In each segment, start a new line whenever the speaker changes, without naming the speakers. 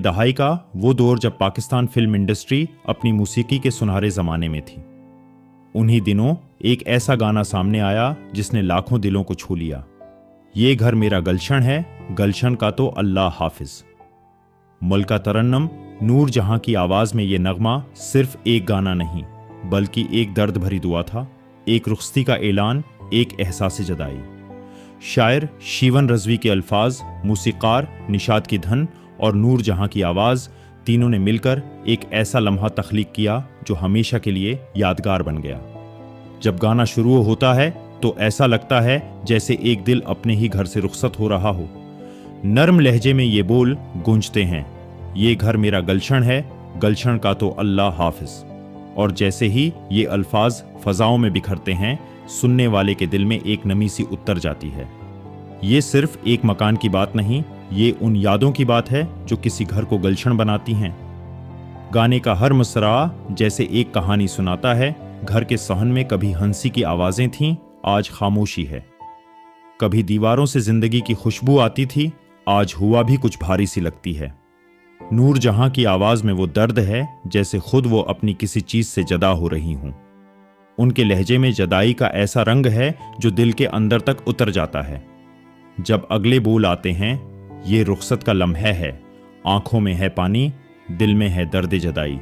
दहाई का वो दौर जब पाकिस्तान फिल्म इंडस्ट्री अपनी मौसीकी के सुनहरे ज़माने में थी। उन्हीं दिनों एक ऐसा गाना सामने आया जिसने लाखों दिलों को छू लिया। ये घर मेरा गलशन है, गलशन का तो अल्लाह हाफिज। मलका तरन्नम नूर जहां की आवाज़ में ये नगमा सिर्फ एक गाना नहीं बल्कि एक दर्द भरी दुआ था, एक रुखसती का ऐलान, एक एहसास जदाई। शायर शीवन रज़वी के अल्फाज, मूसीकार निशात की धन और नूर जहां की आवाज़, तीनों ने मिलकर एक ऐसा लम्हा तख्लीक किया जो हमेशा के लिए यादगार बन गया। जब गाना शुरू होता है तो ऐसा लगता है जैसे एक दिल अपने ही घर से रुखसत हो रहा हो। नर्म लहजे में ये बोल गूंजते हैं, ये घर मेरा गलशन है, गलशन का तो अल्लाह हाफिज। और जैसे ही ये अल्फाज फजाओं में बिखरते हैं, सुनने वाले के दिल में एक नमी सी उतर जाती है। ये सिर्फ एक मकान की बात नहीं, ये उन यादों की बात है जो किसी घर को गलशन बनाती हैं। गाने का हर मुसरा जैसे एक कहानी सुनाता है। घर के सहन में कभी हंसी की आवाजें थीं, आज खामोशी है। कभी दीवारों से जिंदगी की खुशबू आती थी, आज हुआ भी कुछ भारी सी लगती है। नूर जहां की आवाज में वो दर्द है जैसे खुद वो अपनी किसी चीज से जदा हो रही हूं। उनके लहजे में जदाई का ऐसा रंग है जो दिल के अंदर तक उतर जाता है। जब अगले बोल आते हैं, ये रुखसत का लम्हा है, आंखों में है पानी, दिल में है दर्द जदाई,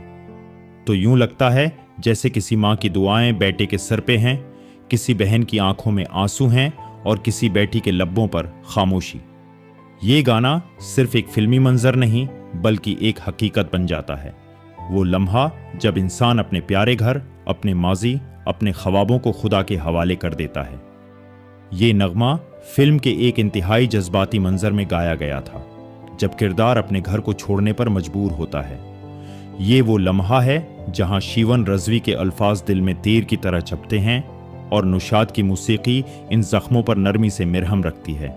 तो यूं लगता है जैसे किसी माँ की दुआएं बेटे के सर पे हैं, किसी बहन की आंखों में आंसू हैं और किसी बेटी के लब्बों पर खामोशी। ये गाना सिर्फ एक फिल्मी मंजर नहीं बल्कि एक हकीकत बन जाता है। वो लम्हा जब इंसान अपने प्यारे घर, अपने माजी, अपने ख्वाबों को खुदा के हवाले कर देता है। ये नगमा फिल्म के एक इंतहाई जज्बाती मंजर में गाया गया था, जब किरदार अपने घर को छोड़ने पर मजबूर होता है। ये वो लम्हा है जहां शीवन रज़वी के अल्फाज दिल में तीर की तरह चपते हैं और नुशाद की मौसीकी इन जख्मों पर नरमी से मिरहम रखती है।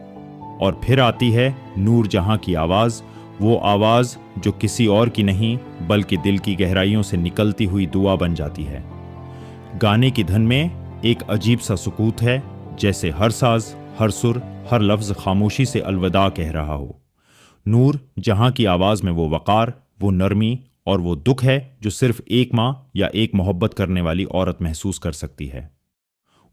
और फिर आती है नूर जहां की आवाज़, वो आवाज़ जो किसी और की नहीं बल्कि दिल की गहराइयों से निकलती हुई दुआ बन जाती है। गाने की धन में एक अजीब सा सुकूत है, जैसे हर साज, हर सुर, हर लफ्ज़ खामोशी से अलविदा कह रहा हो। नूर जहां की आवाज़ में वो वक़ार, वो नरमी और वो दुख है जो सिर्फ एक माँ या एक मोहब्बत करने वाली औरत महसूस कर सकती है।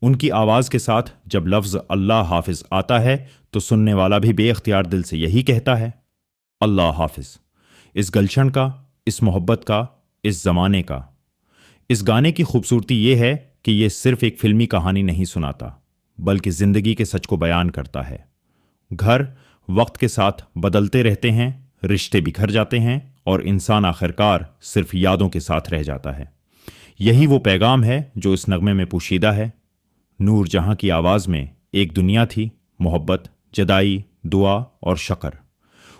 उनकी आवाज़ के साथ जब लफ्ज़ अल्लाह हाफिज आता है तो सुनने वाला भी बेख्तियार दिल से यही कहता है, अल्लाह हाफिज। इस गलशन का, इस मोहब्बत का, इस ज़माने का। इस गाने की खूबसूरती ये है कि ये सिर्फ एक फिल्मी कहानी नहीं सुनाता बल्कि ज़िंदगी के सच को बयान करता है। घर वक्त के साथ बदलते रहते हैं, रिश्ते बिखर जाते हैं और इंसान आखिरकार सिर्फ यादों के साथ रह जाता है। यही वो पैगाम है जो इस नगमे में पोशीदा है। नूर जहां की आवाज़ में एक दुनिया थी, मोहब्बत, जदाई, दुआ और शक्र।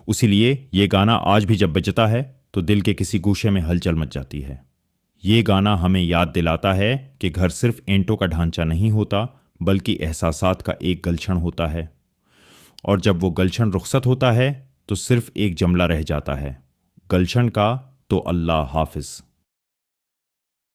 उसीलिए ये गाना आज भी जब बजता है तो दिल के किसी गूशे में हलचल मच जाती है। ये गाना हमें याद दिलाता है कि घर सिर्फ ईंटों का ढांचा नहीं होता बल्कि एहसासात का एक गलशन होता है। और जब वो गलशन रुखसत होता है तो सिर्फ एक जुमला रह जाता है, गलशन का तो अल्लाह हाफिज।